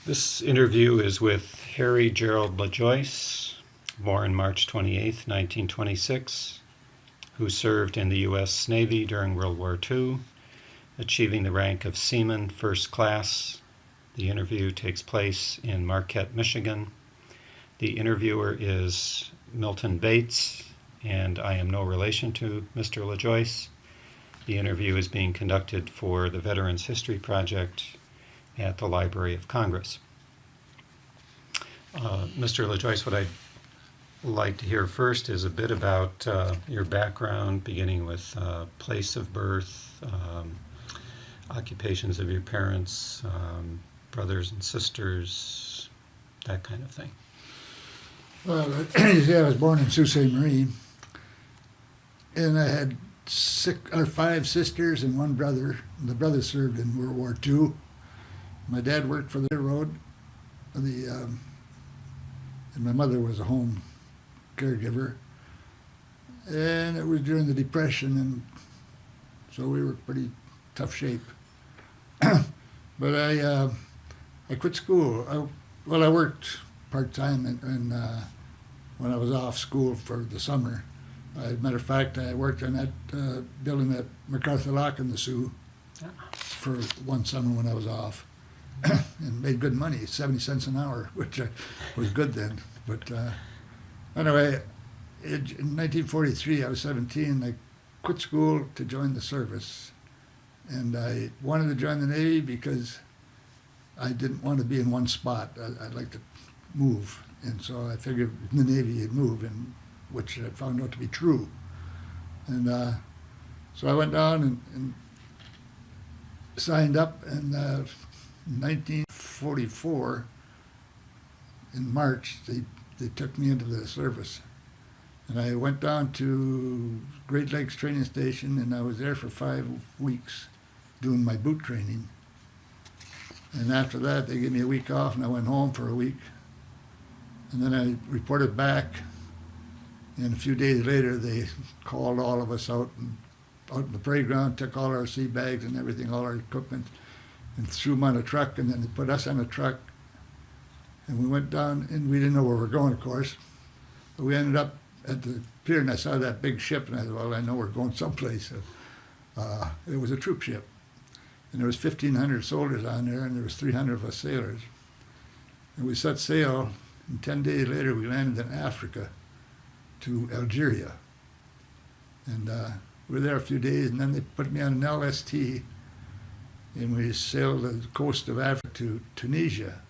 This interview is with Harry Gerald LaJoice, born March 28, 1926, who served in the U.S. Navy during World War II, achieving the rank of Seaman First Class. The interview takes place in Marquette, Michigan. The interviewer is Milton Bates, and I am no relation to Mr. LaJoice. The interview is being conducted for the Veterans History Project at the Library of Congress. Mr. LaJoice, what I'd like to hear first is a bit about your background, beginning with place of birth, occupations of your parents, brothers and sisters, that kind of thing. Well, I was born in Sault Ste. Marie, and I had 5 sisters and 1 brother. The brother served in World War II. My dad worked for the railroad, and my mother was a home caregiver. And it was during the Depression, and so we were pretty tough shape. But I quit school. I worked part-time and when I was off school for the summer. As a matter of fact, I worked on that building at MacArthur Lock in the Sioux for one summer when I was off. And made good money, 70 cents an hour, which was good then. But anyway, in 1943, I was 17. I quit school to join the service. And I wanted to join the Navy because I didn't want to be in one spot. I'd like to move. And so I figured in the Navy you'd move, and which I found out to be true. And so I went down and signed up, and 1944, in March, they took me into the service. And I went down to Great Lakes Training Station, and I was there for 5 weeks doing my boot training. And after that, they gave me a week off, and I went home for a week. And then I reported back, and a few days later, they called all of us out in the playground, took all our sea bags and everything, all our equipment, and threw them on a truck, and then they put us on a truck, and we went down, and we didn't know where we were going, of course, but we ended up at the pier, and I saw that big ship, and I thought, well, I know we're going someplace. It was a troop ship, and there was 1,500 soldiers on there, and there was 300 of us sailors, and we set sail, and 10 days later, we landed in Africa to Algeria, and we were there a few days, and then they put me on an LST, and we sailed the coast of Africa to Tunisia.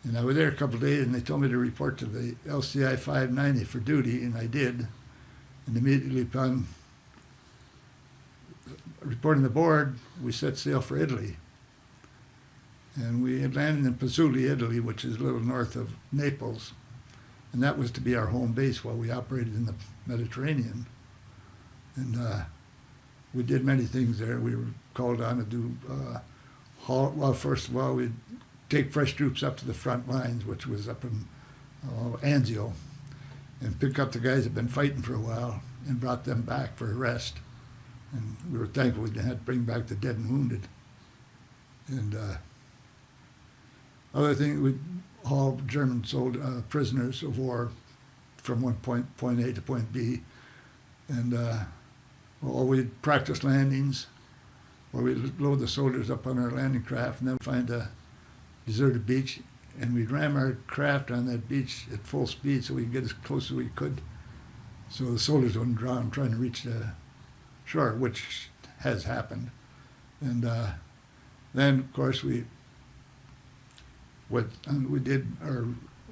And I was there a couple of days, and they told me to report to the LCI 590 for duty, and I did. And immediately upon reporting aboard, we set sail for Italy. And we had landed in Peninsual, Italy, which is a little north of Naples. And that was to be our home base while we operated in the Mediterranean. And we did many things there. We were called on to do, first of all, we'd take fresh troops up to the front lines, which was up in Anzio, and pick up the guys that had been fighting for a while and brought them back for a rest. And we were thankful we had to bring back the dead and wounded. And other thing, we'd haul German prisoners of war from point A to point B. And we'd practice landings, or we'd load the soldiers up on our landing craft and then find a deserted beach, and we'd ram our craft on that beach at full speed so we could get as close as we could so the soldiers wouldn't drown trying to reach the shore, which has happened. And then, of course, we did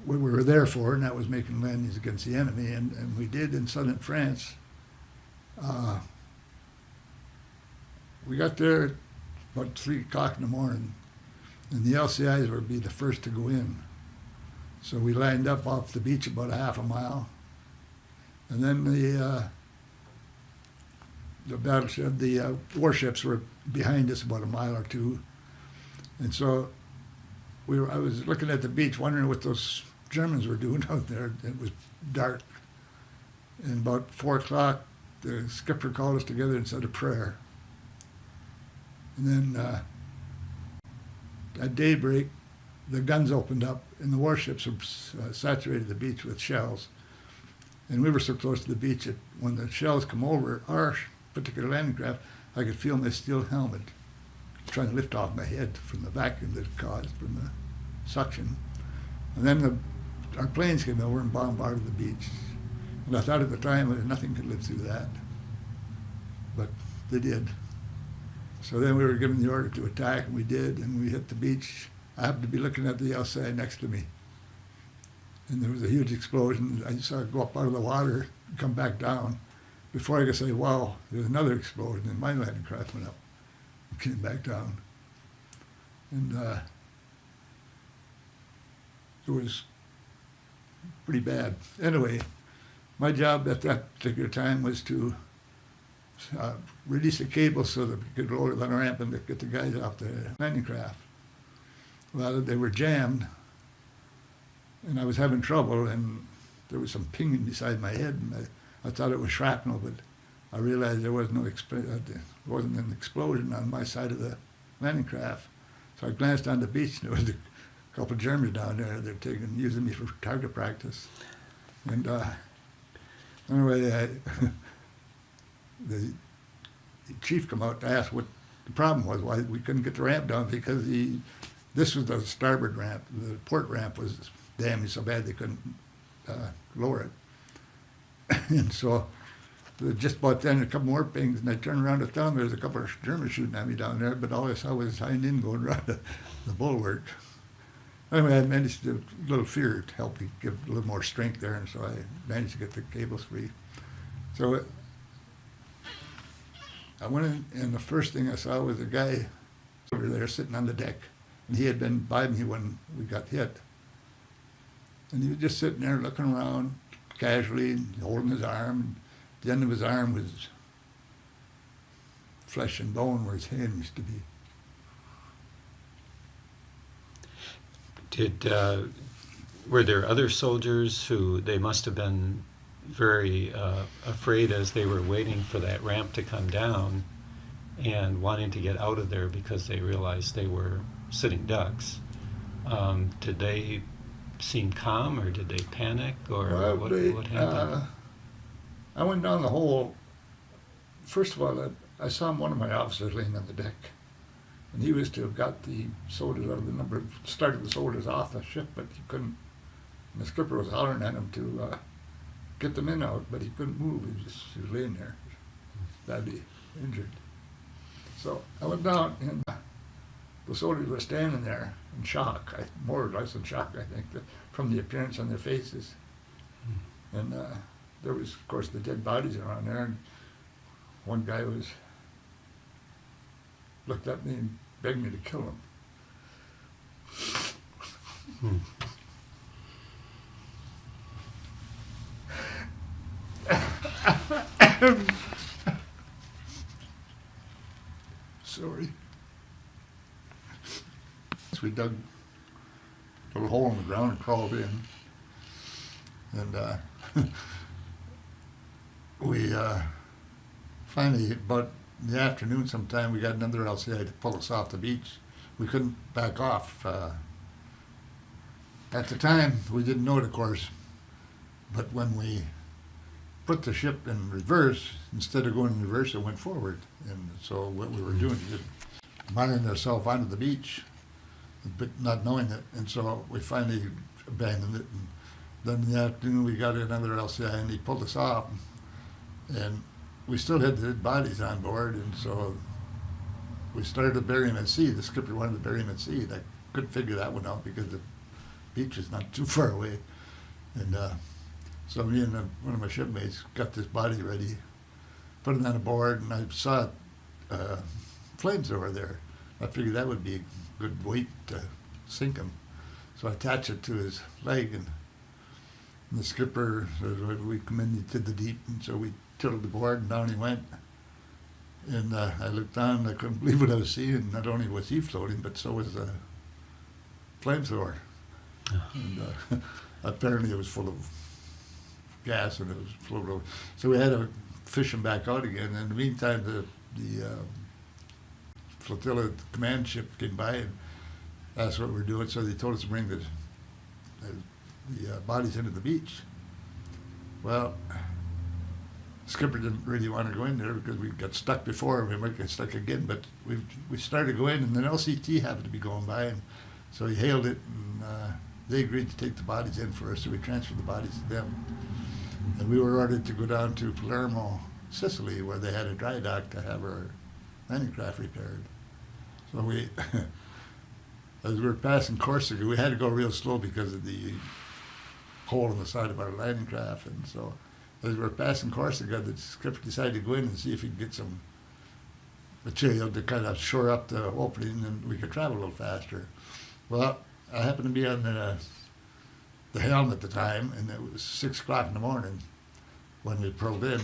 what we were there for, and that was making landings against the enemy, and we did in southern France. We got there at about 3 o'clock in the morning, and the LCIs would be the first to go in. So we lined up off the beach about a half a mile, and then the warships were behind us about a mile or two, and so I was looking at the beach, wondering what those Germans were doing out there. It was dark, and about 4 o'clock, the skipper called us together and said a prayer. And then at daybreak, the guns opened up, and the warships saturated the beach with shells. And we were so close to the beach that when the shells come over our particular landing craft, I could feel my steel helmet trying to lift off my head from the vacuum that it caused from the suction. And then our planes came over and bombarded the beach. And I thought at the time that nothing could live through that. But they did. So then we were given the order to attack, and we did, and we hit the beach. I happened to be looking at the outside next to me. And there was a huge explosion. I saw it go up out of the water and come back down. Before I could say, wow, there's another explosion, and my landing craft went up and came back down. And it was pretty bad. Anyway, my job at that particular time was to release the cable so that we could lower the ramp and get the guys off the landing craft. Well, they were jammed, and I was having trouble, and there was some pinging beside my head, and I thought it was shrapnel, but I realized there was wasn't an explosion on my side of the landing craft. So I glanced on the beach, and there was a couple of Germans down there. They're using me for target practice. And anyway, the chief come out to ask what the problem was, why we couldn't get the ramp down, because this was the starboard ramp. The port ramp was damaged so bad they couldn't lower it. And so just about then, a couple more pings, and I turned around to tell them there's a couple of Germans shooting at me down there, but all I saw was hind end going around the bulwark. Anyway, I managed to, a little fear to help me give a little more strength there, and so I managed to get the cables free. So I went in, and the first thing I saw was a guy over there sitting on the deck, and he had been by me when we got hit. And he was just sitting there looking around casually, holding his arm. And the end of his arm was flesh and bone where his hand used to be. Were there other soldiers who they must have been very afraid as they were waiting for that ramp to come down and wanting to get out of there because they realized they were sitting ducks? Did they seem calm, or did they panic, or what happened? I went down the hole. First of all, I saw one of my officers laying on the deck, and he was to have got the soldiers out of the number, started the soldiers off the ship, but he couldn't. And the skipper was hollering at him to get the men out, but he couldn't move. He was laying there, badly injured. So I went down, and the soldiers were standing there in shock, more or less in shock, I think, from the appearance on their faces. And there was, of course, the dead bodies around there, and one guy looked at me and begged me to kill him. Sorry. So we dug a little hole in the ground and crawled in. And we finally, about in the afternoon sometime, we got another LCI to pull us off the beach. We couldn't back off. At the time, we didn't know it, of course, but when we put the ship in reverse, instead of going in reverse, it went forward. And so what we were doing is just miring ourselves onto the beach, but not knowing it. And so we finally abandoned it. And then in the afternoon, we got another LCI, and he pulled us off. And we still had the dead bodies on board, and so we started to bury them at sea. The skipper wanted to bury them at sea, and I couldn't figure that one out because the beach is not too far away. And so me and one of my shipmates got this body ready, put it on a board, and I saw flames over there. I figured that would be a good weight to sink him. So I attached it to his leg, and the skipper said, we come into the deep, and so we tilted the board, and down he went. And I looked down, and I couldn't believe what I was seeing. Not only was he floating, but so was the flamethrower. And apparently it was full of gas, and it was floating over. So we had to fish him back out again. And in the meantime, the flotilla command ship came by, and that's what we're doing. So they told us to bring the bodies into the beach. Well, skipper didn't really want to go in there because we got stuck before, and we might get stuck again. But we started to go in, and then LCT happened to be going by, and so he hailed it, and they agreed to take the bodies in for us. So we transferred the bodies to them, and we were ordered to go down to Palermo, Sicily, where they had a dry dock to have our landing craft repaired. So we, as we were passing Corsica, we had to go real slow because of the hole in the side of our landing craft, and so as we were passing Corsica, the skipper decided to go in and see if he could get some material to kind of shore up the opening and we could travel a little faster. Well, I happened to be on the helm at the time, and it was 6 o'clock in the morning when we pulled in,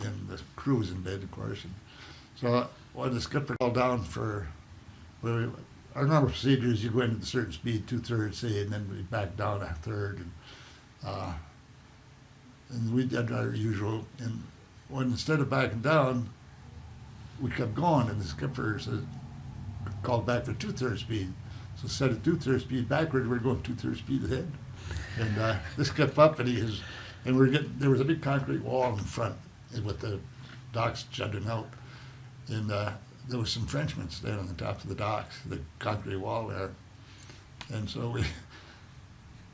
and the crew was in bed, of course. And so when the skipper called down for, our normal procedure is you go in at a certain speed, 2/3, say, and then we back down 1/3. And we did our usual, and when instead of backing down, we kept going, and the skipper said, called back for 2/3 speed. So instead of 2/3 speed backward, we're going 2/3 speed ahead. And this kept up, and there was a big concrete wall in front with the docks jutting out, and there was some Frenchmen standing on the top of the docks, the concrete wall there, and so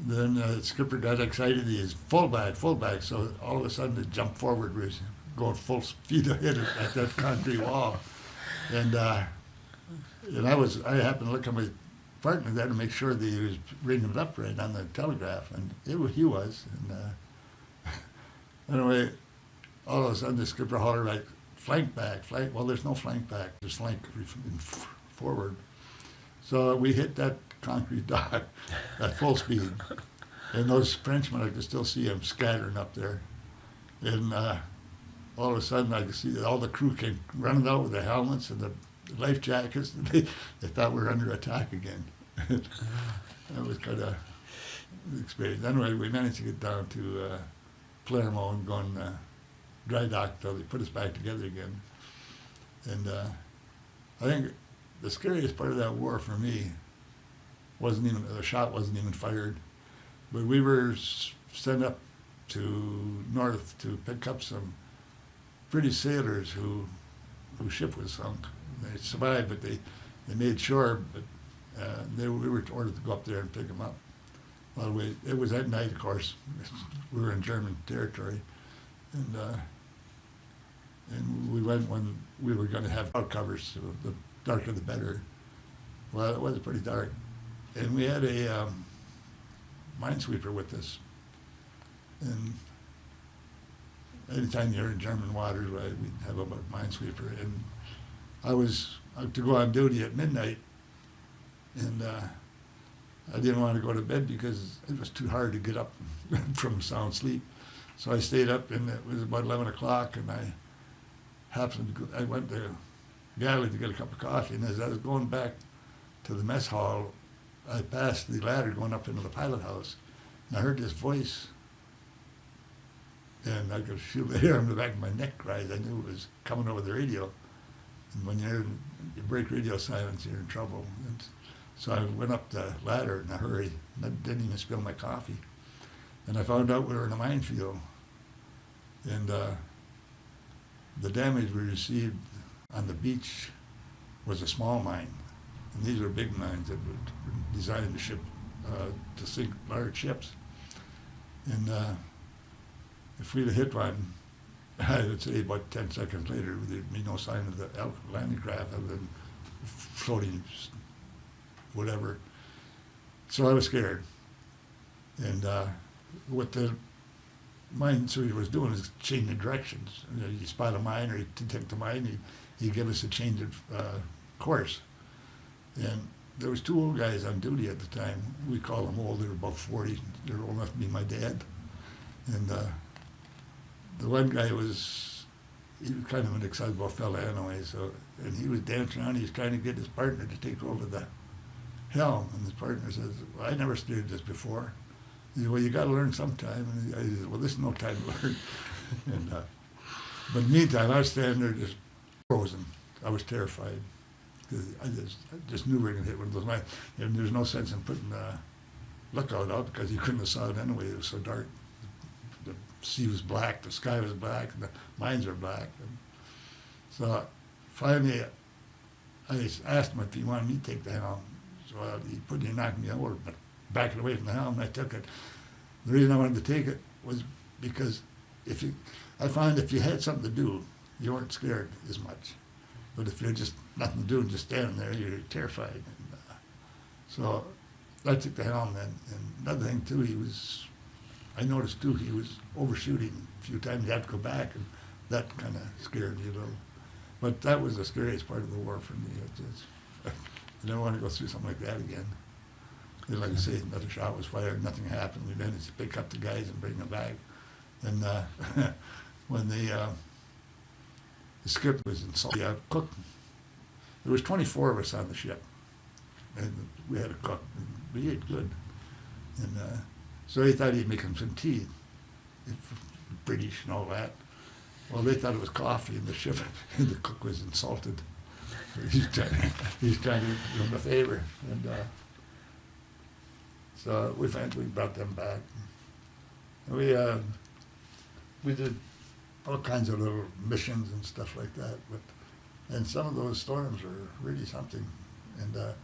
then the skipper got excited. He is full back. So all of a sudden, it jumped forward. We was going full speed ahead at that concrete wall, and I happened to look at my partner there to make sure that he was reading it up right on the telegraph, and he was. And anyway, all of a sudden, the skipper hollered like, "Flank back, flank." Well, there's no flank back. There's flank forward. So we hit that concrete dock at full speed, and those Frenchmen, I could still see them scattering up there. And all of a sudden, I could see that all the crew came running out with their helmets and the life jackets. And they thought we were under attack again. That was kind of an experience. Anyway, we managed to get down to Palermo and go on dry dock until they put us back together again. And I think the scariest part of that war for me the shot wasn't even fired, but we were sent up to north to pick up some British sailors whose ship was sunk. They survived, but they made shore, but we were ordered to go up there and pick them up. Well, it was at night, of course. We were in German territory, and we went when we were going to have cloud covers, so the darker the better. Well, it was pretty dark, and we had a minesweeper with us. And anytime you're in German waters, right, we'd have a minesweeper. And I was to go on duty at midnight, and I didn't want to go to bed because it was too hard to get up from sound sleep. So I stayed up, and it was about 11 o'clock, and I went to Galley to get a cup of coffee, and as I was going back to the mess hall, I passed the ladder going up into the pilot house, and I heard this voice, and I could feel the hair on the back of my neck rise. I knew it was coming over the radio, and when you break radio silence, you're in trouble. And so I went up the ladder in a hurry, and I didn't even spill my coffee, and I found out we were in a minefield, and the damage we received on the beach was a small mine, and these were big mines that were designed to sink large ships. And if we'd have hit one, I would say about 10 seconds later, there'd be no sign of the landing craft other than floating whatever. So I was scared. And what the minesweeper was doing is changing directions. You spot a mine or you detect a mine, he'd give us a change of course. And there was 2 old guys on duty at the time. We call them old. They were about 40. They were old enough to be my dad. And the one guy he was kind of an excitable fella anyway. And he was dancing around. He was trying to get his partner to take over the helm. And his partner says, "Well, I never steered this before." He said, "Well, you got to learn sometime." And I said, "Well, this is no time to learn." And but meantime, I was standing there just frozen. I was terrified. 'cause I just knew we were going to hit one of those mines. And there's no sense in putting the lookout out because you couldn't have saw it anyway. It was so dark. The sea was black, the sky was black, and the mines were black. And so finally, I asked him if he wanted me to take the helm. So he knocked me over, but backing away from the helm, and I took it. The reason I wanted to take it was because I found if you had something to do, you weren't scared as much. But if you're just nothing to do and just standing there, you're terrified. And, so I took the helm then. And another thing too, I noticed too, he was overshooting a few times. You have to go back, and that kind of scared you a little. But that was the scariest part of the war for me. I don't want to go through something like that again. And like I say, another shot was fired, nothing happened. We managed to pick up the guys and bring them back. And when the skipper was insulted, the cook, there was 24 of us on the ship, and we had a cook, and we ate good. And so he thought he'd make him some tea, British and all that. Well, they thought it was coffee in the ship, and the cook was insulted. He's trying to do him a favor. And so we brought them back. And we did all kinds of little missions and stuff like that. And some of those storms were really something. And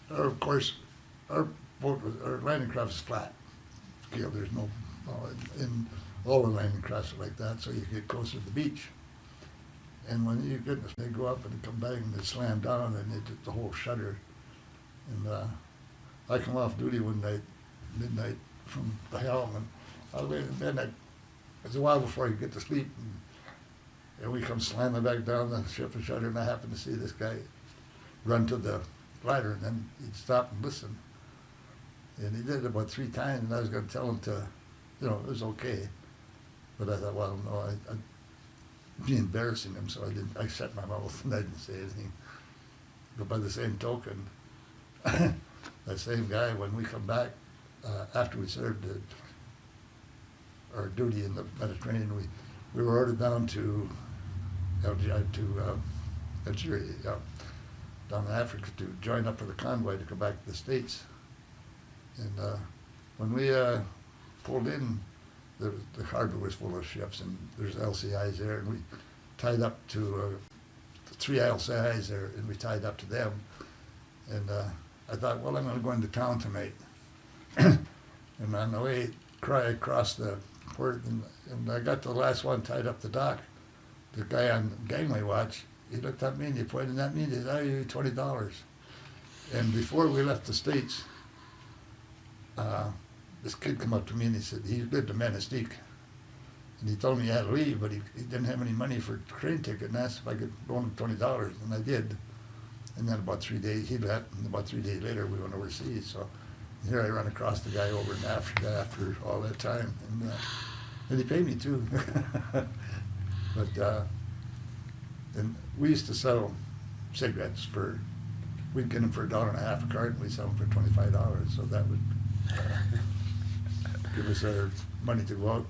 of course, our landing craft was flat. Scale, there's no, in all the landing crafts are like that, so you get closer to the beach. And when they go up and come back and they slam down and they did the whole shudder. And I come off duty one night, midnight, from the helm, and I was laying in bed. It was a while before I could get to sleep, and we come slamming back down the ship and shudder, and I happened to see this guy run to the ladder, and then he'd stop and listen. And he did it about 3 times, and I was going to tell him to, it was okay. But I thought, well, no, I'd be embarrassing him, so I shut my mouth and I didn't say anything. But by the same token, that same guy, when we come back, after we served our duty in the Mediterranean, we were ordered down to Algeria, down in Africa, to join up with a convoy to come back to the States. And when we pulled in, the harbor was full of ships, and there's LCIs there, and we tied up to 3 LCIs there, and we tied up to them. And I thought, well, I'm going to go into town tonight. And on the way, I crossed the port, and I got to the last one tied up the dock. The guy on gangway watch, he looked at me and he pointed at me and he said, "I owe you $20. And before we left the States, this kid came up to me and he said, he lived in Manistique. And he told me he had to leave, but he didn't have any money for a train ticket, and asked if I could loan him $20, and I did. And then about 3 days, he left, and about 3 days later, we went overseas. So here I run across the guy over in Africa after all that time, and he paid me too. But and we used to sell cigarettes we'd get them for $1.50 a carton, we'd sell them for $25, so that would give us our money to go out,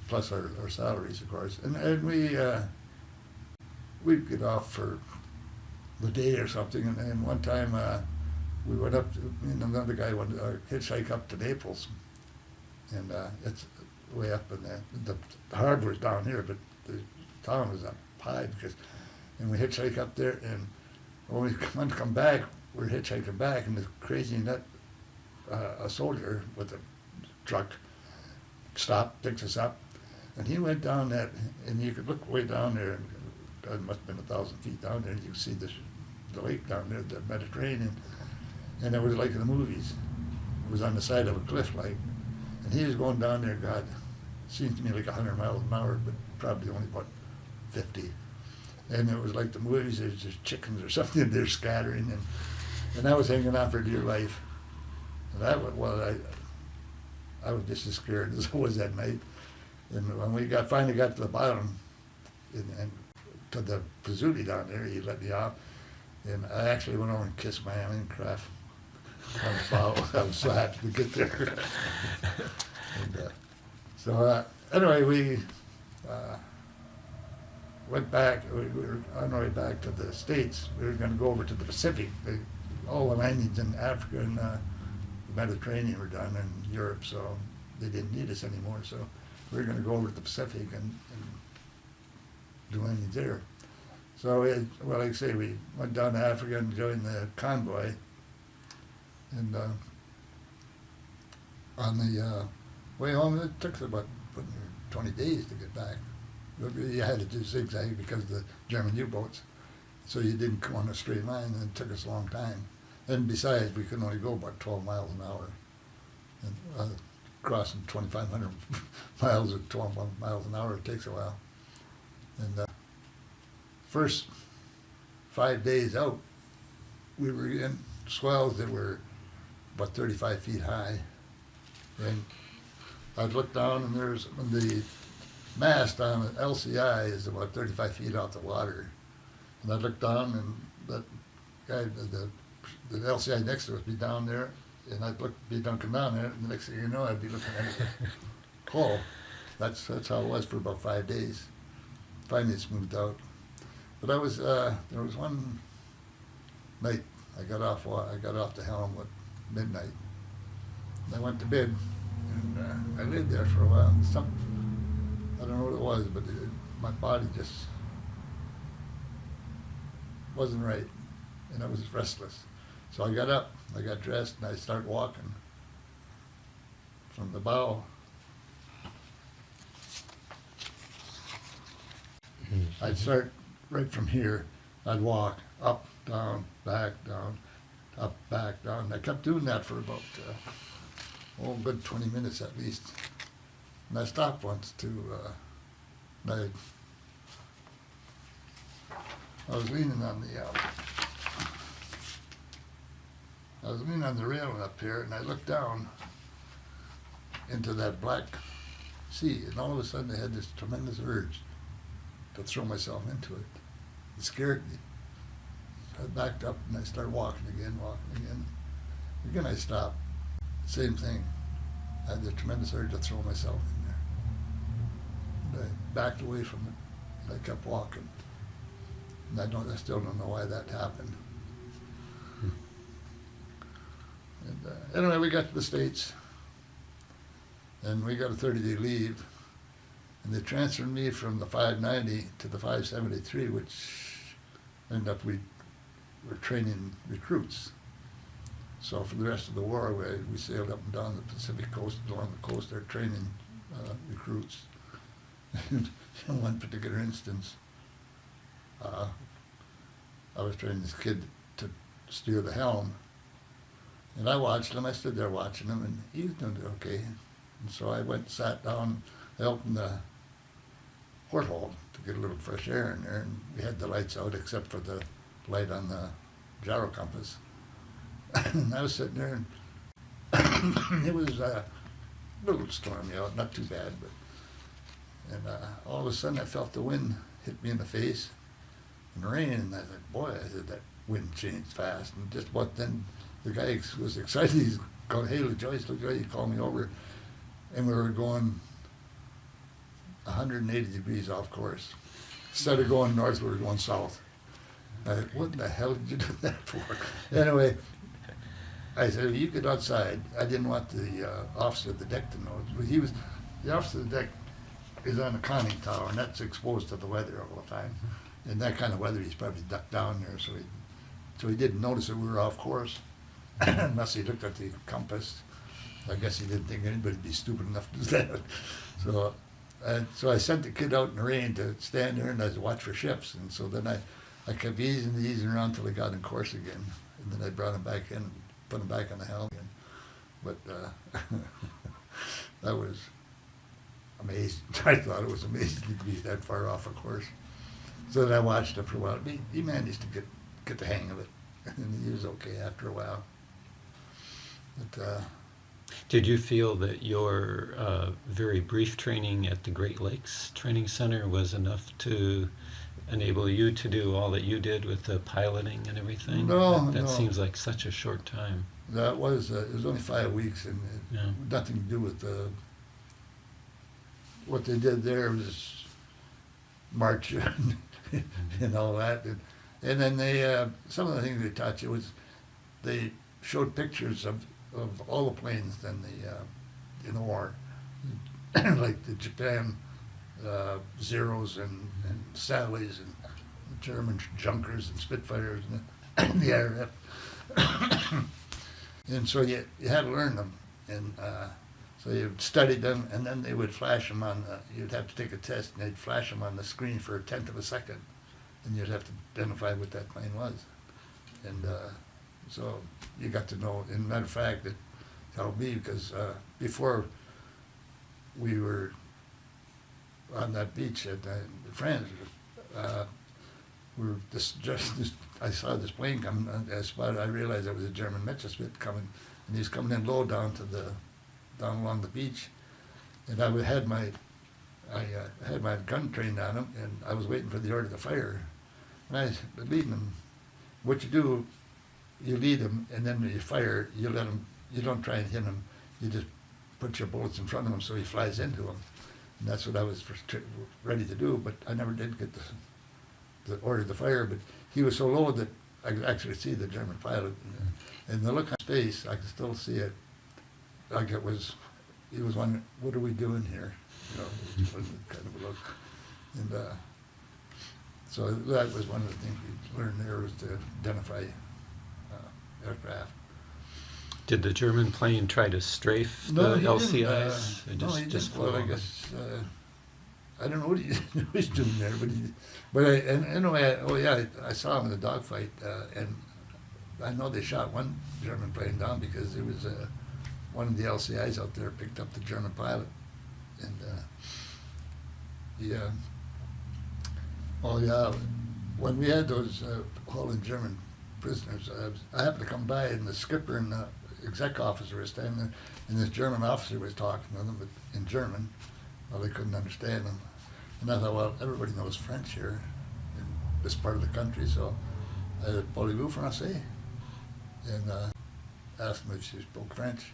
plus our salaries, of course. And we'd get off for the day or something, and one time we went up, me and another guy went hitchhike up to Naples, and it's way up in the harbor was down here, but the town was up high, and we hitchhike up there, and when we went to come back, we're hitchhiking back, and the crazy nut, a soldier with a truck stopped, picked us up, and he went down that, and you could look way down there, and it must have been 1,000 feet down there, and you could see the lake down there, the Mediterranean, and it was like in the movies. It was on the side of a cliff, like, and he was going down there, God, seemed to me like 100 miles an hour, but probably only about 50. And it was like the movies, there's just chickens or something, they're scattering, and I was hanging on for dear life. And I was just as scared as I was that night. And when we finally got to the bottom, and to the Pizzuti down there, he let me off, and I actually went over and kissed my landing craft on the bow. I was so happy to get there. And, so anyway, went back. We were on our way back to the States. We were going to go over to the Pacific. All the landings in Africa and the Mediterranean were done in Europe, so they didn't need us anymore. So we were going to go over to the Pacific and do landings there. So, well, like I say, we went down to Africa and joined the convoy. And on the way home, it took us about 20 days to get back. But you had to do zigzag because of the German U-boats. So you didn't go on a straight line, and it took us a long time. And besides, we could only go about 12 miles an hour. And crossing 2,500 miles at 12 miles an hour, it takes a while. And first 5 days out, we were in swells that were about 35 feet high. And I'd look down, and there's the mast on an LCI is about 35 feet off the water. And I'd look down, and that guy, the LCI next to us, be down there, and I'd be dunking down there, and the next thing you know, I'd be looking at it. Oh, that's how it was for about 5 days. Finally, it smoothed out. But there was one night I got off the helm at midnight. And I went to bed, and I laid there for a while. And I don't know what it was, but my body just wasn't right, and I was restless. So I got up, I got dressed, and I started walking from the bow. I'd start right from here. I'd walk up, down, back, down, up, back, down. I kept doing that for about, a good 20 minutes at least. And I stopped once I was leaning on the railing up here, and I looked down into that black sea, and all of a sudden I had this tremendous urge to throw myself into it. It scared me. So I backed up and I started walking again. Again I stopped. Same thing. I had the tremendous urge to throw myself in there. And I backed away from it, and I kept walking. And I still don't know why that happened. And anyway, we got to the States, and we got a 30-day leave, and they transferred me from the 590 to the 573, which ended up we were training recruits. So for the rest of the war, we sailed up and down the Pacific coast, along the coast, they're training recruits. And in one particular instance, I was training this kid to steer the helm, and I watched him. I stood there watching him, and he was doing okay. And so I went and sat down, I opened the porthole to get a little fresh air in there, and we had the lights out except for the light on the gyro compass. And I was sitting there, and it was a little stormy out, not too bad, and all of a sudden I felt the wind hit me in the face and rain, and I thought, boy, I said, that wind changed fast. And just what then, the guy was excited. He's going, hey, LaJoice, he called me over, and we were going 180 degrees off course. Instead of going north, we were going south. I thought, what the hell did you do that for? Anyway, I said, you get outside. I didn't want the officer of the deck to know. But the officer of the deck is on the conning tower, and that's exposed to the weather all the time. In that kind of weather, he's probably ducked down there, so he didn't notice that we were off course, unless he looked at the compass. I guess he didn't think anybody'd be stupid enough to do that. So I sent the kid out in the rain to stand there and I watch for ships, and so then I kept easing around till I got in course again, and then I brought him back in, put him back on the helm again. But that was amazing. I thought it was amazing to be that far off a course. So then I watched him for a while. He managed to get the hang of it, and he was okay after a while. But did you feel that your very brief training at the Great Lakes Training Center was enough to enable you to do all that you did with the piloting and everything? No, that no. seems like such a short time. That was it was only 5 weeks, and it had nothing to do with what they did there. Was march and all that. And then they, some of the things they taught you was they showed pictures of all the planes in the war, like the Japan Zeros and Sallies and German Junkers and Spitfires and the RF. And so you had to learn them. And so you studied them, and then they would flash them on, you'd have to take a test, and they'd flash them on the screen for a tenth of a second. And you'd have to identify what that plane was. And so you got to know, and matter of fact, it helped me because before we were on that beach at France, we were I saw this plane coming, I realized it was a German Messerschmitt coming, and he was coming in low down along the beach, and I had my gun trained on him, and I was waiting for the order to fire, and I was leading him. What you do, you lead him, and then when you fire, you let him. You don't try and hit him. You just put your bullets in front of him so he flies into him, and that's what I was ready to do. But I never did get the order to fire. But he was so low that I could actually see the German pilot, and the look on his face, I could still see it. Like he was wondering, what are we doing here? You know, it was kind of a look. And so that was one of the things we learned there, was to identify aircraft. Did the German plane try to strafe the LCIs? No, he just didn't. Well, I guess I don't know what he was doing there, anyway, I saw him in the dogfight, and I know they shot one German plane down because it was one of the LCIs out there picked up the German pilot, and when we had those hauling German prisoners, I happened to come by, and the skipper and the exec officer was standing there, and this German officer was talking to them, but in German. Well, they couldn't understand him. And I thought, well, everybody knows French here in this part of the country, so I said, "Parlez-vous français?" And asked him if he spoke French.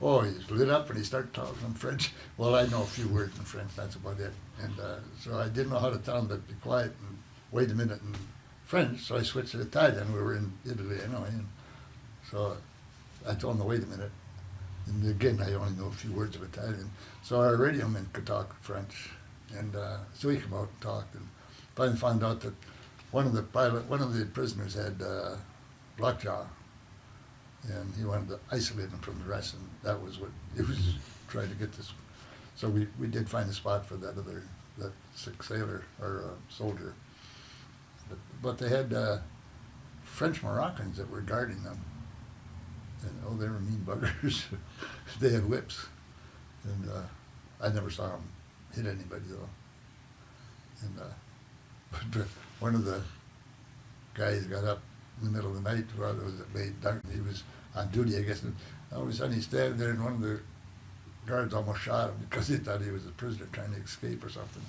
Oh, he lit up and he started talking in French. Well, I know a few words in French, that's about it. And so I didn't know how to tell him to be quiet and wait a minute in French, so I switched to Italian. We were in Italy anyway. And so I told him to wait a minute. And again, I only know a few words of Italian. So our radio man could talk French. And so he came out and talked, and finally found out that one of the prisoners had lockjaw, and he wanted to isolate him from the rest, and that was what he was trying to get this. So we did find a spot for that sick sailor or soldier. But they had French Moroccans that were guarding them. And they were mean buggers. They had whips. And I never saw them hit anybody though. And but one of the guys got up in the middle of the night while it was late dark. He was on duty, I guess. And all of a sudden he's standing there, and one of the guards almost shot him because he thought he was a prisoner trying to escape or something.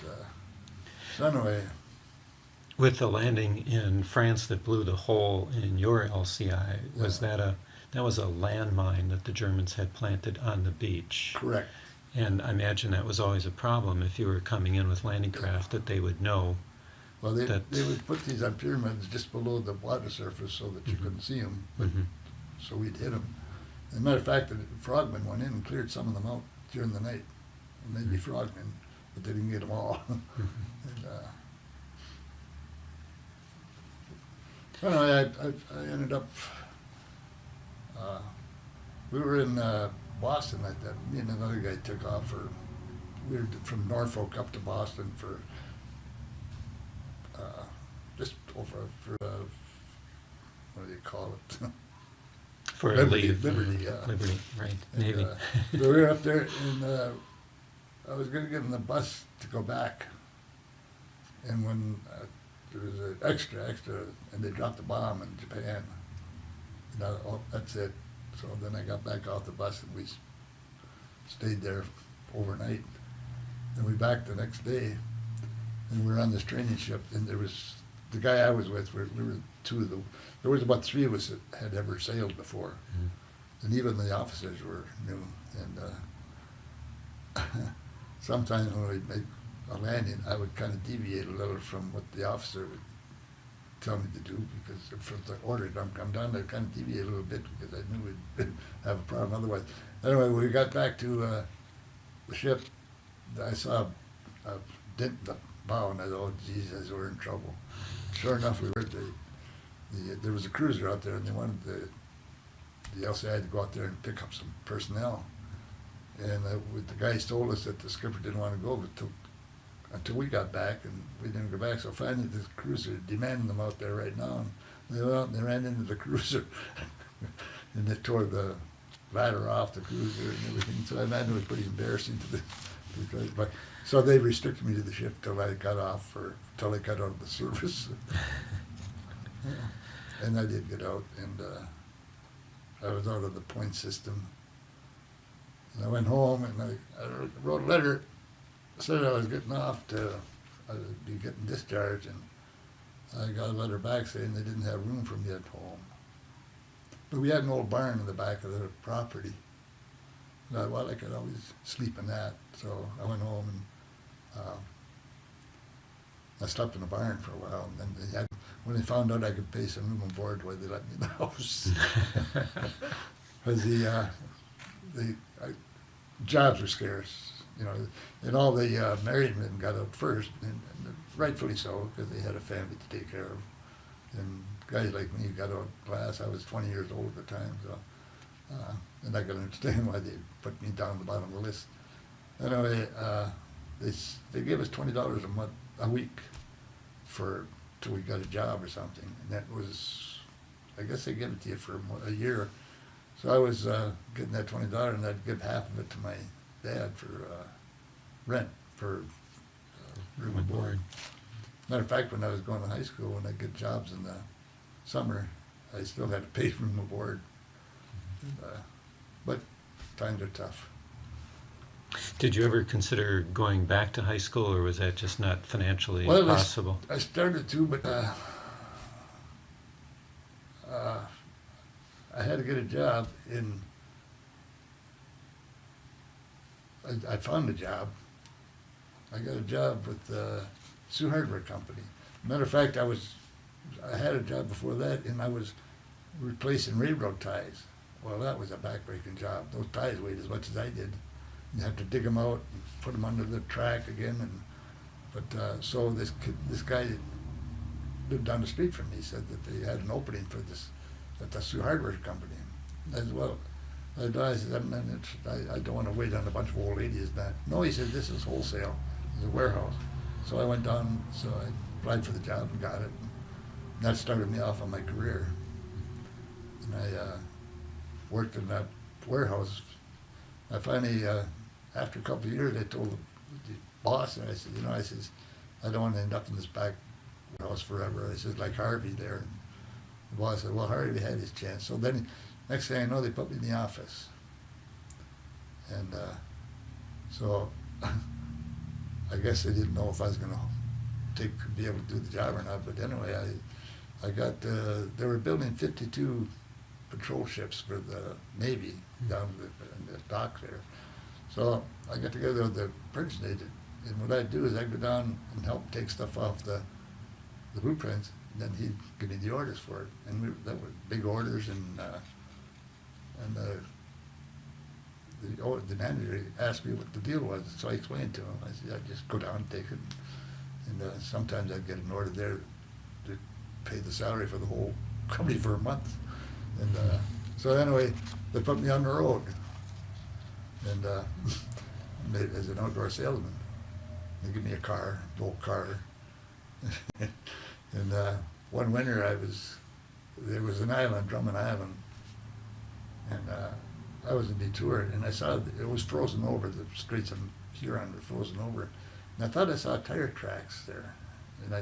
But, so anyway. With the landing in France that blew the hole in your LCI, was that was a landmine that the Germans had planted on the beach? Correct. And I imagine that was always a problem if you were coming in with landing craft, that they would know. Well, they would put these on pyramids just below the water surface so that you couldn't see them. So we'd hit them. As a matter of fact, the frogmen went in and cleared some of them out during the night. And they'd be frogmen, but they didn't get them all. And, anyway, I ended up, we were in Boston like that. Me and another guy took off we were from Norfolk up to Boston for, just over, what do you call it? For Liberty, a leave. Liberty, yeah. Liberty, right, And, Navy. so we were up there, and I was going to get on the bus to go back. And when there was an extra, and they dropped a bomb in Japan. And that's it. So then I got back off the bus, and we stayed there overnight. Then we back the next day, and we were on this training ship, and there was, the guy I was with, we were there was about 3 of us that had ever sailed before. And even the officers were new. And sometimes when we'd make a landing, I would kind of deviate a little from what the officer would tell me to do, because if the order come down, I'd kind of deviate a little bit because I knew we'd have a problem otherwise. Anyway, when we got back to the ship, I saw a dent in the bow, and I thought, oh, Jesus, we're in trouble. Sure enough, we were there was a cruiser out there, and they wanted the LCI to go out there and pick up some personnel. And the guys told us that the skipper didn't want to go until we got back, and we didn't go back. So finally, the cruiser demanded them out there right now, and they went out and they ran into the cruiser, and they tore the ladder off the cruiser and everything. So I imagine it was pretty embarrassing to the guys. But so they restricted me to the ship till I got off, or till I got out of the service. And I did get out, and I was out of the point system. And I went home, and I wrote a letter, said I was getting off I would be getting discharged, and I got a letter back saying they didn't have room for me at home. But we had an old barn in the back of the property. And I thought, well, I could always sleep in that. So I went home, and I slept in the barn for a while, and then when they found out I could pay some room and board, why they let me in the house. Because jobs were scarce, and all the married men got out first, and rightfully so, because they had a family to take care of. And guys like me got out last. I was 20 years old at the time, so and I could understand why they put me down the bottom of the list. Anyway, they gave us $20 a week till we got a job or something, and that was, I guess they give it to you for a year. So I was getting that $20, and I'd give half of it to my dad for rent, for room and board. Matter of fact, when I was going to high school, when I get jobs in the summer, I still had to pay room and board. But times are tough. Did you ever consider going back to high school, or was that just not financially Well, possible? I started to, but I had to get a job I found a job. I got a job with the Sioux Hardware Company. Matter of fact, I had a job before that, and I was replacing railroad ties. Well, that was a backbreaking job. Those ties weighed as much as I did. You have to dig them out and put them under the track again. So this guy that lived down the street from me said that they had an opening for this at the Sioux Hardware Company. As well, I said, I don't want to wait on a bunch of old ladies. No, he said, this is wholesale. It's a warehouse. So I went down. So I applied for the job and got it. And that started me off on my career. And I worked in that warehouse. I finally, after a couple of years, I told the boss, and I said, I don't want to end up in this back warehouse forever. I said, like Harvey there. And the boss said, well, Harvey had his chance. So then, next thing I know, they put me in the office. And so I guess they didn't know if I was going to be able to do the job or not. But anyway, I got, they were building 52 patrol ships for the Navy down in the dock there. So I got together with the purchasing agent, and what I'd do is I'd go down and help take stuff off the blueprints, and then he'd give me the orders for it. And that were big orders, and the manager asked me what the deal was, so I explained to him. I said, I'd just go down and take it, and sometimes I'd get an order there to pay the salary for the whole company for a month. And so anyway, they put me on the road, and as an outdoor salesman. They give me a car, old car. And one winter there was an island, Drummond Island, and I was in Detour, and I saw it was frozen over. The streets of Huron were frozen over, and I thought I saw tire tracks there, and I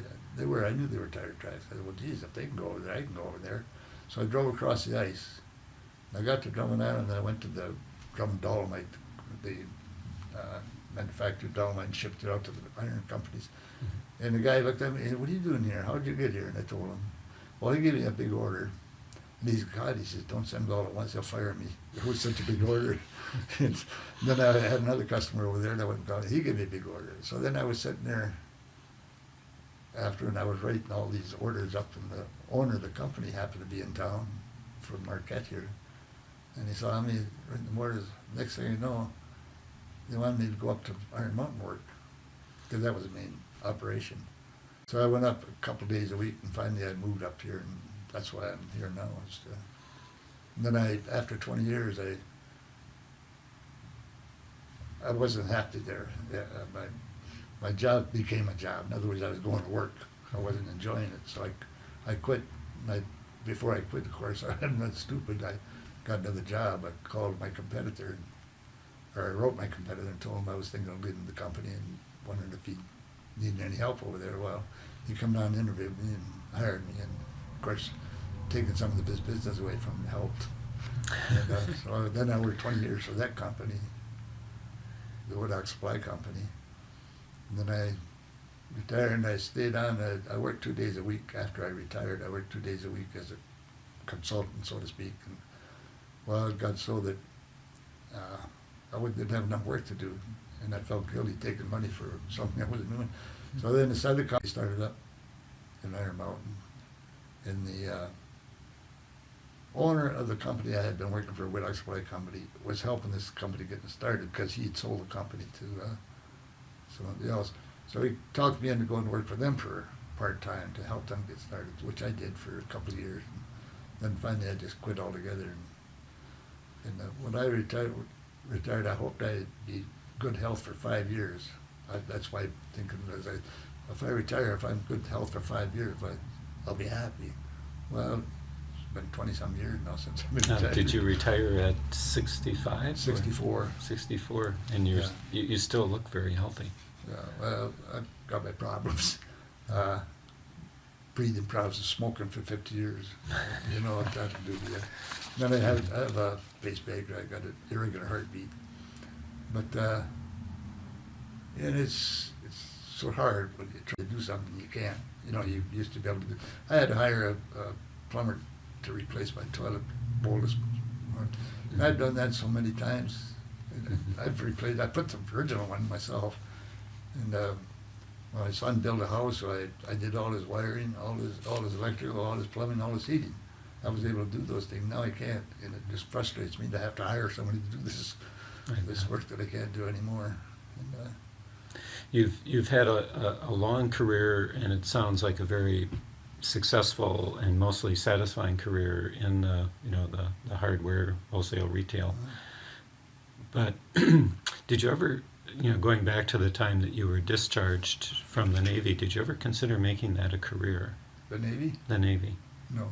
knew they were tire tracks. I said, well, geez, if they can go over there, I can go over there. So I drove across the ice. And I got to Drummond Island, and I went to the Drummond Dolomite. They manufactured dolomite and shipped it out to the iron companies. And the guy looked at me and said, what are you doing here? How did you get here? And I told him. Well, he gave me a big order. And he's, God, he says, don't send it all at once, they'll fire me. It was such a big order. And then I had another customer over there that went and got it. He gave me a big order. So then I was sitting there after, and I was writing all these orders up, and the owner of the company happened to be in town from Marquette here. And he saw me writing the orders. Next thing you know, they wanted me to go up to Iron Mountain work, because that was the main operation. So I went up a couple days a week, and finally I moved up here, and that's why I'm here now. And then after 20 years, I wasn't happy there. My job became a job. In other words, I was going to work. I wasn't enjoying it, so I quit. Before I quit, of course, I'm not stupid. I got another job. I called my competitor, or I wrote my competitor and told him I was thinking of leaving the company and wondering if he needed any help over there. Well, he come down and interviewed me and hired me, and of course, taking some of his business away from him helped. And so then I worked 20 years for that company, the Woodhouse Supply Company. And then I retired, and I stayed on. I worked 2 days a week after I retired. I worked 2 days a week as a consultant, so to speak. And well, it got so that I didn't have enough work to do, and I felt guilty taking money for something I wasn't doing. So then this other company started up in Iron Mountain, and the owner of the company I had been working for, Woodhouse Supply Company, was helping this company getting started because he'd sold the company to somebody else. So he talked me into going to work for them for part-time to help them get started, which I did for a couple of years. And then finally I just quit altogether. And when I retired, I hoped I'd be good health for 5 years. That's why I'm thinking, if I retire, if I'm good health for 5 years, I'll be happy. Well, it's been 20-some years now since I've been retired. Did you retire at 65? 64. 64, and you still look very healthy. Yeah, well, I've got my problems. Breathing problems, smoking for 50 years. You know what that can do to you. Then I have a pacemaker. I got an irregular heartbeat. But and it's so hard when you try to do something you can't. You know, you used to be able to do. I had to hire a plumber to replace my toilet bolus. And I've done that so many times. I put the original one myself. And my son built a house, so I did all his wiring, all his electrical, all his plumbing, all his heating. I was able to do those things. Now I can't, and it just frustrates me to have to hire somebody to do this work that I can't do anymore. And, You've had a long career, and it sounds like a very successful and mostly satisfying career in the the hardware wholesale retail. But did you ever, going back to the time that you were discharged from the Navy, did you ever consider making that a career? The Navy? The Navy. No.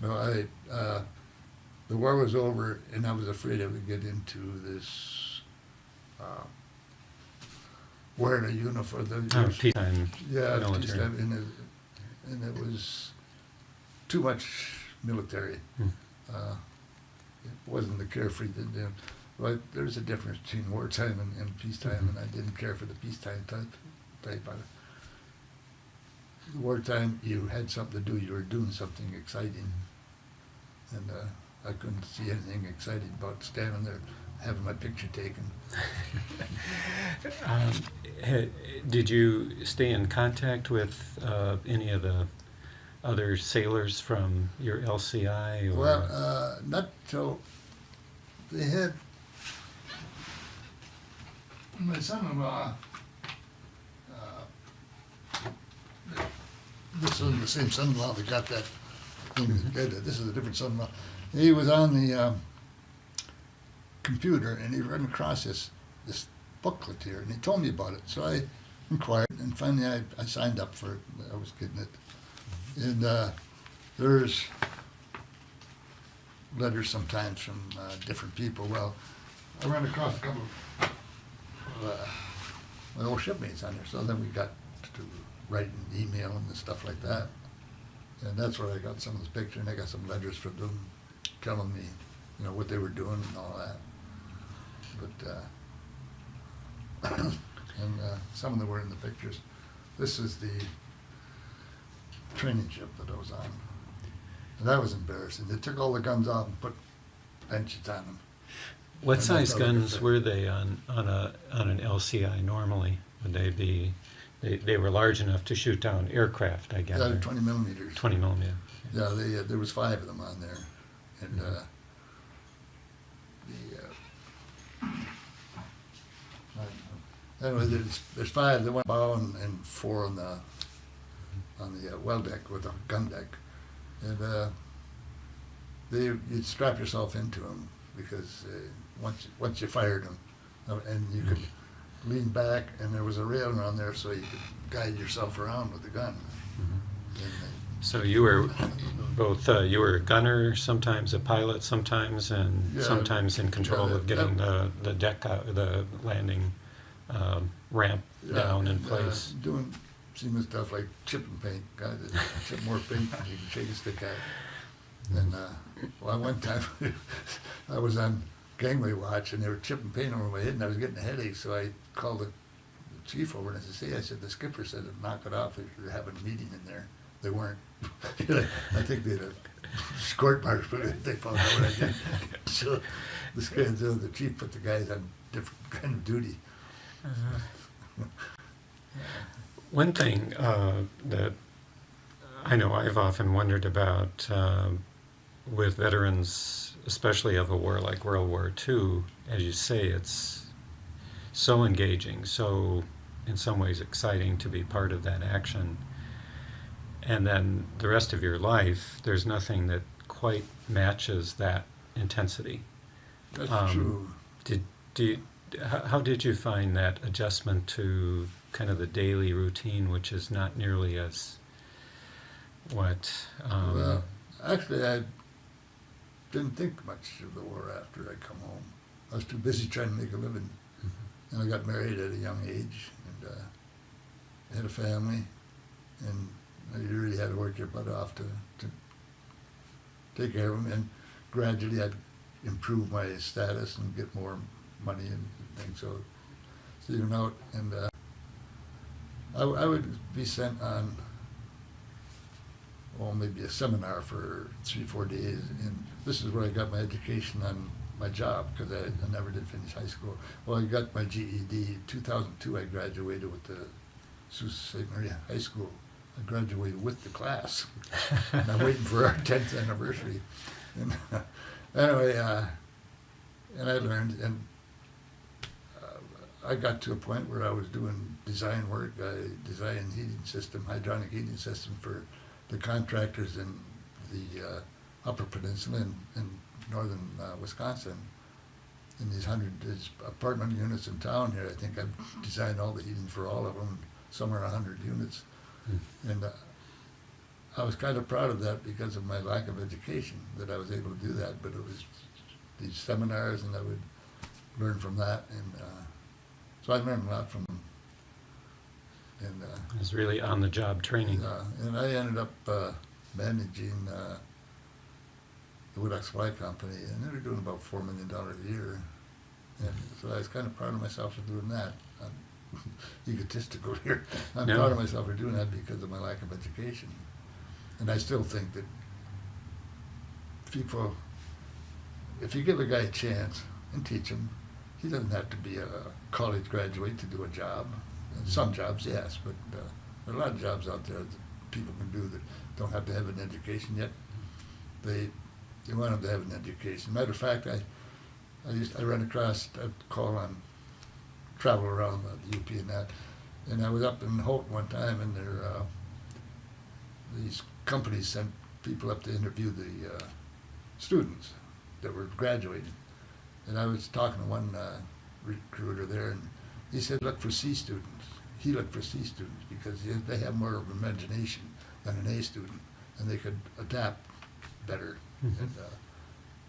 The war was over, and I was afraid I would get into this wearing a uniform. Peacetime military. Peacetime, and it was too much military. It wasn't the carefree that. But there's a difference between wartime and peacetime, and I didn't care for the peacetime type of it. Wartime, you had something to do. You were doing something exciting, and I couldn't see anything exciting about standing there having my picture taken. Did you stay in contact with any of the other sailors from your LCI? Or? Well, not till they had my son-in-law. This isn't the same son-in-law that got that thing. This is a different son-in-law. He was on the computer, and he ran across this booklet here, and he told me about it. So I inquired, and finally I signed up for it. I was getting it. And there's letters sometimes from different people. Well, I ran across a couple of my old shipmates on there, so then we got to write and email and stuff like that. And that's where I got some of this picture, and I got some letters from them telling me, what they were doing and all that. But and some of them were in the pictures. This is the training ship that I was on. And that was embarrassing. They took all the guns off and put benches on them. What And size that's how they could guns fit. were they on an LCI normally? Would they be? They were large enough to shoot down aircraft, I Yeah, gather. 20 millimeters. 20 millimeter. Yeah, there was 5 of them on there, and anyway, there's 5. There went bow and 4 on the well deck with a gun deck, and you'd strap yourself into them because once you fired them, and you could lean back, and there was a railing on there so you could guide yourself around with the gun. And, So you were both, you were a gunner, sometimes a pilot, sometimes, and Yeah, sometimes in control yeah, of getting the deck out, the landing ramp down in and, place. doing seeming stuff like chip and paint, guys that chip more paint than you can shake a stick at. And well, one time I was on gangway watch and they were chipping paint over my head and I was getting a headache, so I called the chief over and I said, "Hey," I said, "the skipper said to knock it off if you're having a meeting in there." They weren't. I think they had a court march, but they found out what I did. So the chief put the guys on different kind of duty. One thing that I know I've often wondered about with veterans, especially of a war like World War II, as you say, it's so engaging, so in some ways exciting to be part of that action. And then the rest of your life, there's nothing that quite matches that intensity. That's Um, true. How did you find that adjustment to kind of the daily routine, which is not nearly as Well, actually, I didn't think much of the war after I come home. I was too busy trying to make a living, and I got married at a young age, and had a family, and you really had to work your butt off to take care of them. And gradually, I'd improve my status and get more money and things. So even out, and I would be sent on, well, maybe a seminar for 3-4 days, and this is where I got my education on my job, because I never did finish high school. Well, I got my GED. 2002, I graduated with the Sault Ste. Marie High School. I graduated with the class. And I'm waiting for our 10th anniversary. And anyway, and I learned, and I got to a point where I was doing design work. I designed hydronic heating system for the contractors in the Upper Peninsula in northern Wisconsin. In these apartment units in town here, I think I've designed all the heating for all of them, somewhere 100 units. And I was kind of proud of that because of my lack of education, that I was able to do that. But it was these seminars, and I would learn from that. And so I learned a lot from them. And It was really on-the-job training. and I ended up managing the Woodlock Supply Company, and they were doing about $4 million a year. And so I was kind of proud of myself for doing that. I'm egotistical here. I'm No. proud of myself for doing that because of my lack of education. And I still think that people, if you give a guy a chance and teach him, he doesn't have to be a college graduate to do a job. And some jobs, yes, but there are a lot of jobs out there that people can do that don't have to have an education yet. They want them to have an education. Matter of fact, I ran across a call on travel around the UP and that, and I was up in Holt one time, and these companies sent people up to interview the students that were graduating. And I was talking to one recruiter there, and he said, "Look for C students." He looked for C students because they have more of imagination than an A student, and they could adapt better. Mhm. And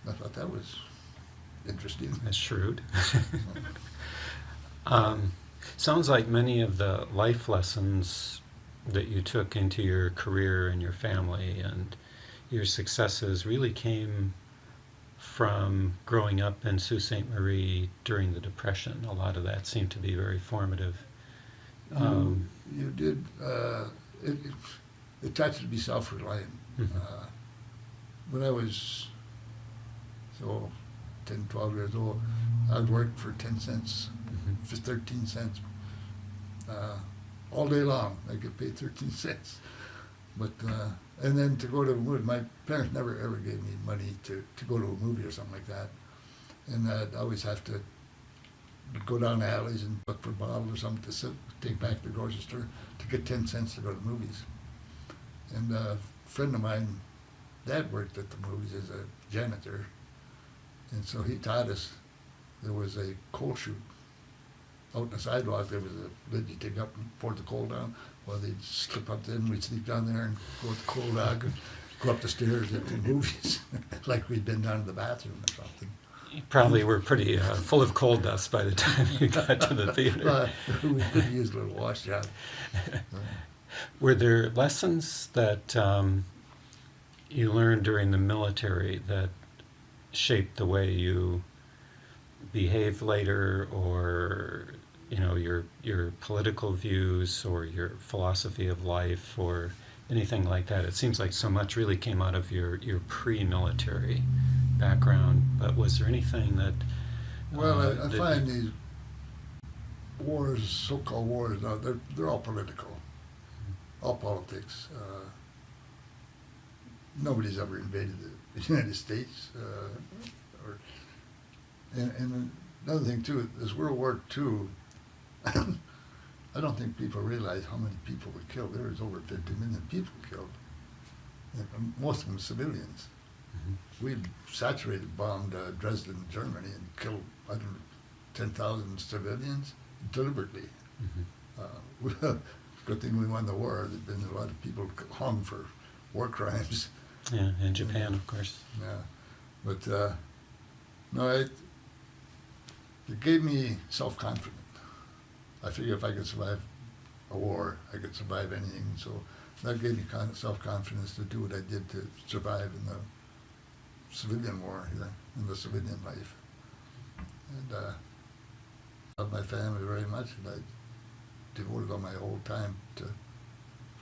I thought that was interesting. That's shrewd. Sounds like many of the life lessons that you took into your career and your family and your successes really came from growing up in Sault Ste. Marie during the Depression. A lot of that seemed to be very formative. You did. It taught you to be self-reliant. Mhm. when I was 10, 12 years old, I'd work for 10 cents, for 13 cents, all day long. I get paid 13 cents. But, and then to go to a movie, my parents never ever gave me money to go to a movie or something like that. And I'd always have to go down the alleys and look for a bottle or something to take back to the grocery store to get 10 cents to go to the movies. And a friend of mine, Dad worked at the movies as a janitor. And so he taught us there was a coal chute. Out in the sidewalk, there was a lid you take up and pour the coal down. Well, they'd slip up there and we'd sneak down there and go with the coal dog and go up the stairs into the movies, like we'd been down to the bathroom or something. You probably were pretty full of coal dust by the time you got to the theater. We could use a little wash job. Were there lessons that you learned during the military that shaped the way you behaved later, or your political views or your philosophy of life or anything like that? It seems like so much really came out of your pre-military background, but was there anything that Well, I find these wars, so-called wars, now they're all political, all politics. Nobody's ever invaded the United States. And another thing too, this World War II, I don't think people realize how many people were killed. There was over 50 million people killed, and most of them civilians. We saturated bombed Dresden, Germany, and killed, 10,000 civilians deliberately. Good thing we won the war. There'd been a lot of people hung for war crimes. Yeah, in Japan, of course. Yeah, but no, it gave me self-confidence. I figured if I could survive a war, I could survive anything. So that gave me kind of self-confidence to do what I did to survive in the civilian war, in the civilian life. And I love my family very much, and I devoted all my whole time to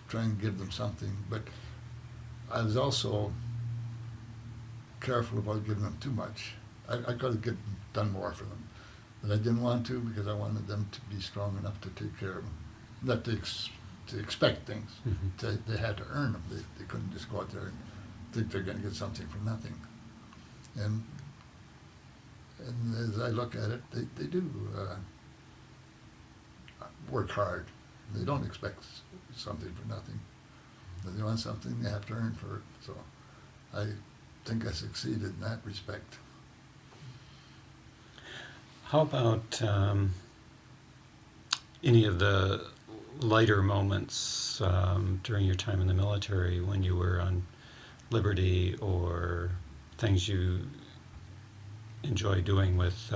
try and give them something. But I was also careful about giving them too much. I could have done more for them, but I didn't want to, because I wanted them to be strong enough to take care of them, not to expect things. They had to earn them. They couldn't just go out there and think they're going to get something from nothing. And as I look at it, they do work hard. They don't expect something for nothing. If they want something, they have to earn for it. So I think I succeeded in that respect. How about any of the lighter moments during your time in the military when you were on liberty, or things you enjoy doing with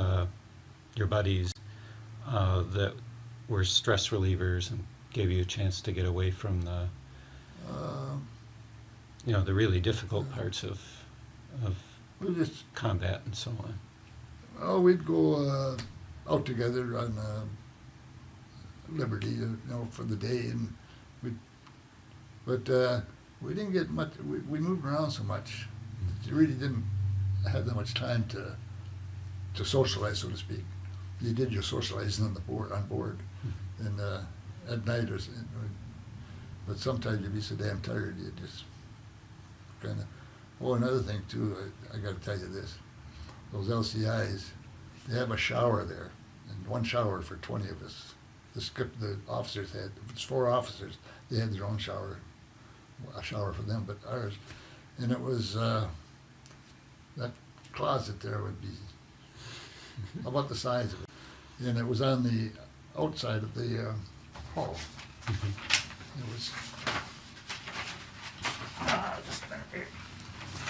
your buddies that were stress relievers and gave you a chance to get away from the the really difficult parts of We just combat and so on? we'd go out together on liberty, for the day, and we didn't get much. We moved around so much. You really didn't have that much time to socialize, so to speak. You did your socializing on board, and at night but sometimes you'd be so damn tired you just kind of. Oh, another thing too, I got to tell you this: those LCIs, they have a shower there, and one shower for 20 of us. The officers had. If it's 4 officers, they had their own shower, a shower for them, but ours, and it was that closet there would be about the size of it, and it was on the outside of the hall. It was. Just a minute.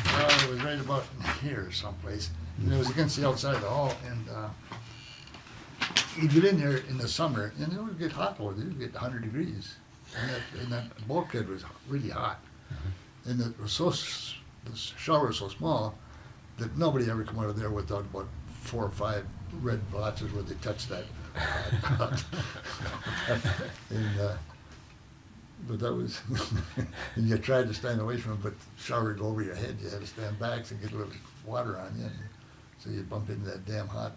Well, it was right about here someplace, and it was against the outside of the hall, and you get in there in the summer, and it would get hot over there. It would get 100 degrees, and that bulkhead was really hot, and it was the shower was so small that nobody ever come out of there without about 4 or 5 red blotches where they touched that. And But that was, and you tried to stand away from it, but the shower would go over your head. You had to stand back to get a little water on you, so you'd bump into that damn hot.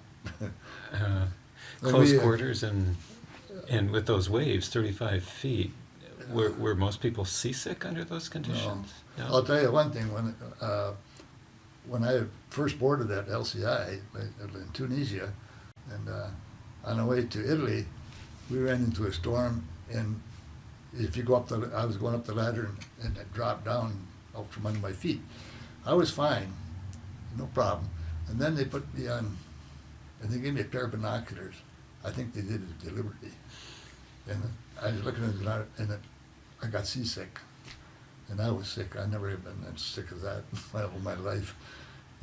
Close quarters and with those waves, 35 feet, were most people seasick under those conditions? No. I'll tell you one thing. When I first boarded at LCI in Tunisia, and on the way to Italy, we ran into a storm, and if you go up I was going up the ladder, and it dropped down out from under my feet. I was fine, no problem. And then they put me on, and they gave me a pair of binoculars. I think they did it deliberately. And I was looking at it, and I got seasick. And I was sick. I never have been as sick as that all my life.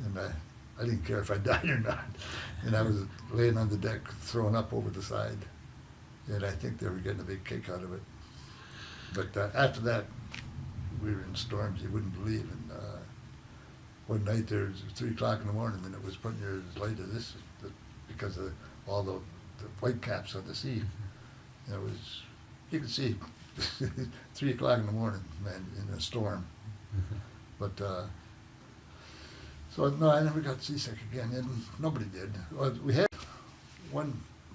And I didn't care if I died or not. And I was laying on the deck, throwing up over the side. And I think they were getting a big kick out of it. But after that, we were in storms you wouldn't believe. And one night there was 3 o'clock in the morning, and it was putting here as light as this because of all the white caps on the sea. And it was, you could see 3 o'clock in the morning, man, in a storm. But so no, I never got seasick again, and nobody did. Well, we had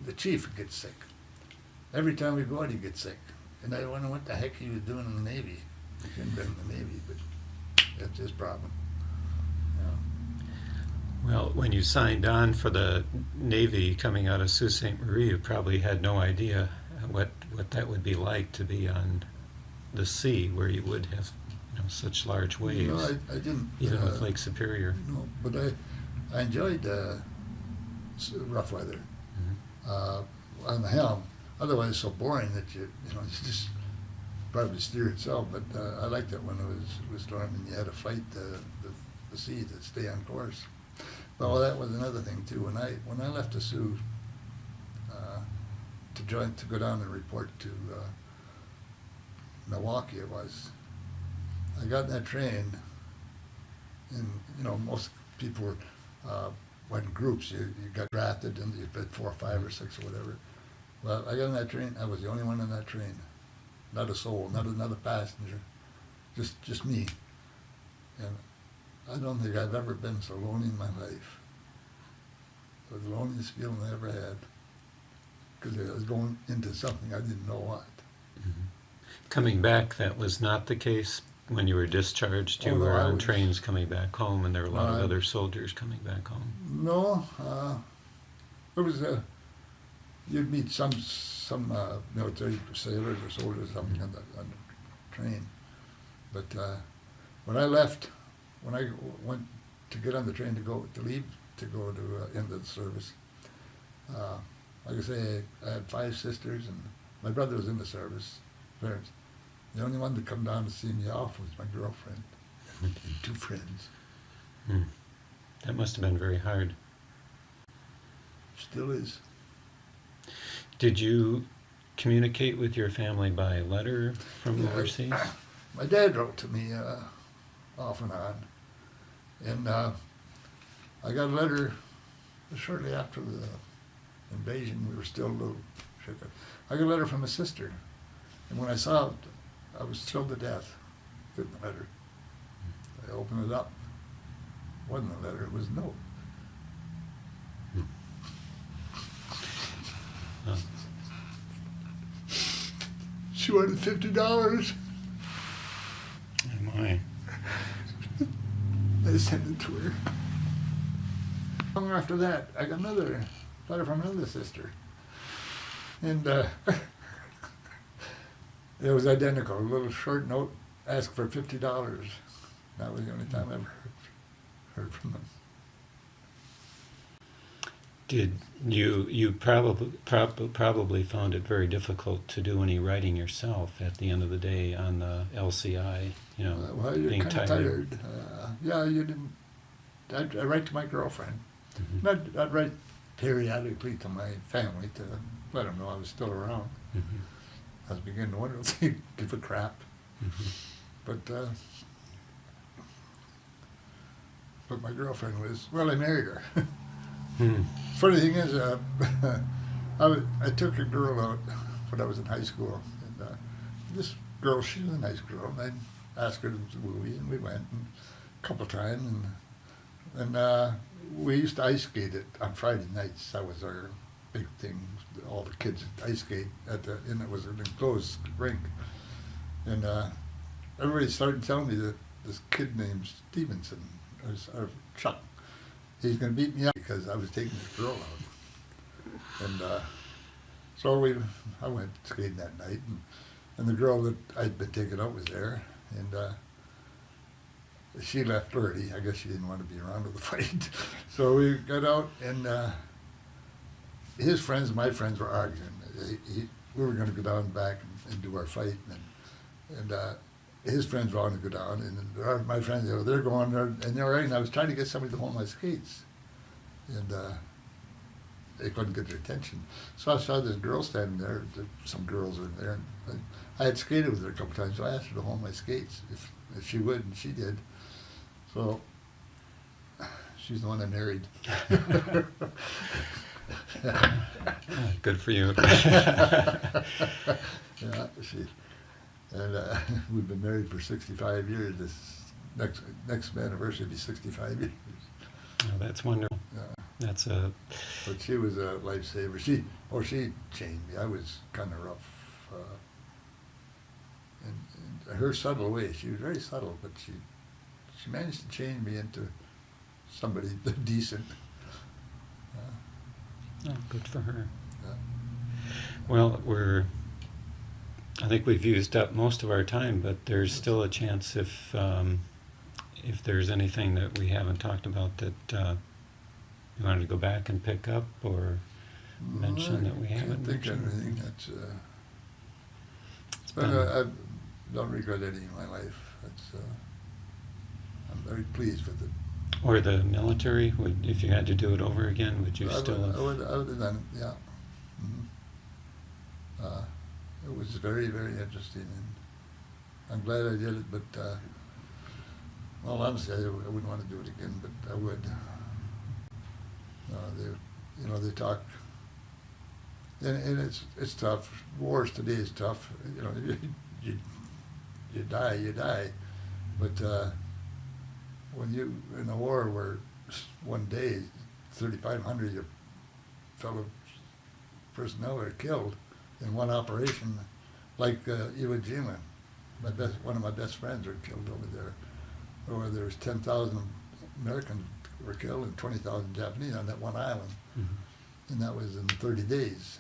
the chief gets sick. Every time we go out, he gets sick. And I wonder what the heck he was doing in the Navy. He shouldn't have been in the Navy, but that's his problem. Yeah. Well, when you signed on for the Navy coming out of Sault Ste. Marie, you probably had no idea what that would be like to be on the sea, where you would have such large waves. No, I didn't. Even with Lake Superior. No, but I enjoyed rough weather on the helm. Otherwise, it's so boring that you just probably steer itself. But I liked it when it was storming and you had to fight the sea to stay on course. Well, that was another thing too. When I left the Sioux to go down and report to Milwaukee, I got in that train, and most people went in groups. You got drafted and you fit 4 or 5 or 6 or whatever. Well, I got in that train. I was the only one in that train. Not a soul, not another passenger, just me. And I don't think I've ever been so lonely in my life. It was the loneliest feeling I ever had, because I was going into something I didn't know what. Coming back, that was not the case when you were discharged. You were on trains coming back home, and there were a lot of other soldiers coming back home. No, it was you'd meet some military sailors or soldiers or something on the train. But when I left, when I went to get on the train to leave to go to end of the service, like I say, I had 5 sisters, and my brother was in the service. Parents. The only one to come down to see me off was my girlfriend and 2 friends. That must have been very hard. Still is. Did you communicate with your family by letter from overseas? My dad wrote to me off and on. And I got a letter shortly after the invasion. We were still a little shook up. I got a letter from a sister. And when I saw it, I was thrilled to death. Good letter. I opened it up. It wasn't a letter, it was a note. She wanted $50. Oh my. I sent it to her. Long after that, I got another letter from another sister. And it was identical. A little short note, asked for $50. That was the only time I ever heard from them. Did you probably found it very difficult to do any writing yourself at the end of the day on the LCI? Well, you're being kind of tired. Yeah, you didn't. I'd write to my girlfriend. I'd write periodically to my family to let them know I was still around. I was beginning to wonder if they'd give a crap. But my girlfriend was, well, I married her. Funny thing is, I took a girl out when I was in high school, and girl, she was a nice girl, and I asked her to the movie, and we went a couple times, and we used to ice skate it on Friday nights. That was our big thing. All the kids ice skate and it was an enclosed rink, and everybody started telling me that this kid named Stevenson, or Chuck, he's going to beat me up because I was taking this girl out, and so I went skating that night, and the girl that I'd been taking out was there, and she left early. I guess she didn't want to be around with the fight. So we got out, and his friends and my friends were arguing. We were going to go down back and do our fight, and his friends were all going to go down, and my friends, they're going there, and they were right, and I was trying to get somebody to hold my skates, and they couldn't get their attention. So I saw this girl standing there. Some girls were there. And I had skated with her a couple times, so I asked her to hold my skates if she would, and she did. So she's the one I married. Good for you. Yeah, and we've been married for 65 years. This next anniversary will be 65 years. Oh, that's wonderful. Yeah. That's But she was a lifesaver. She changed me. I was kind of rough. In her subtle way, she was very subtle, but she managed to change me into somebody decent. oh, good for her. Yeah. Well, I think we've used up most of our time, but there's still a chance if there's anything that we haven't talked about that you wanted to go back and pick up or mention that we haven't I can't think of mentioned. anything that's. It's But been- I don't regret any in my life. I'm very pleased with it. Or the military, if you had to do it over again, would you still have? I would have done it, yeah. Mm-hmm. It was very, very interesting, and I'm glad I did it, but, well, honestly, I wouldn't want to do it again, but I would. They talk, and it's tough. Wars today is tough. You die. But when you in a war where one day 3,500 of your fellow personnel are killed in one operation, like Iwo Jima, one of my best friends were killed over there, or there was 10,000 Americans were killed and 20,000 Japanese on that one island, and that was in 30 days,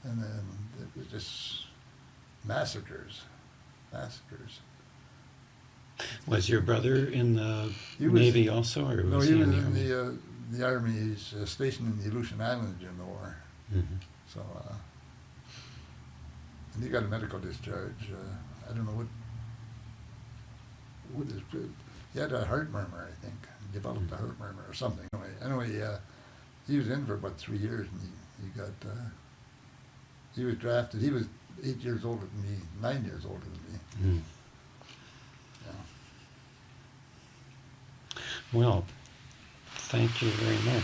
and then it was just massacres. Was your brother in the He was- Navy also, or No, was he he was in the in Army? the Army. He's stationed in the Aleutian Islands during the war. Mhm. So, and he got a medical discharge. I don't know what is. He had a heart murmur, I think. He developed a heart murmur or something. Anyway, he was in for about 3 years, and he was drafted. He was 8 years older than me, 9 years older than me. Mm. Yeah. Well, thank you very much.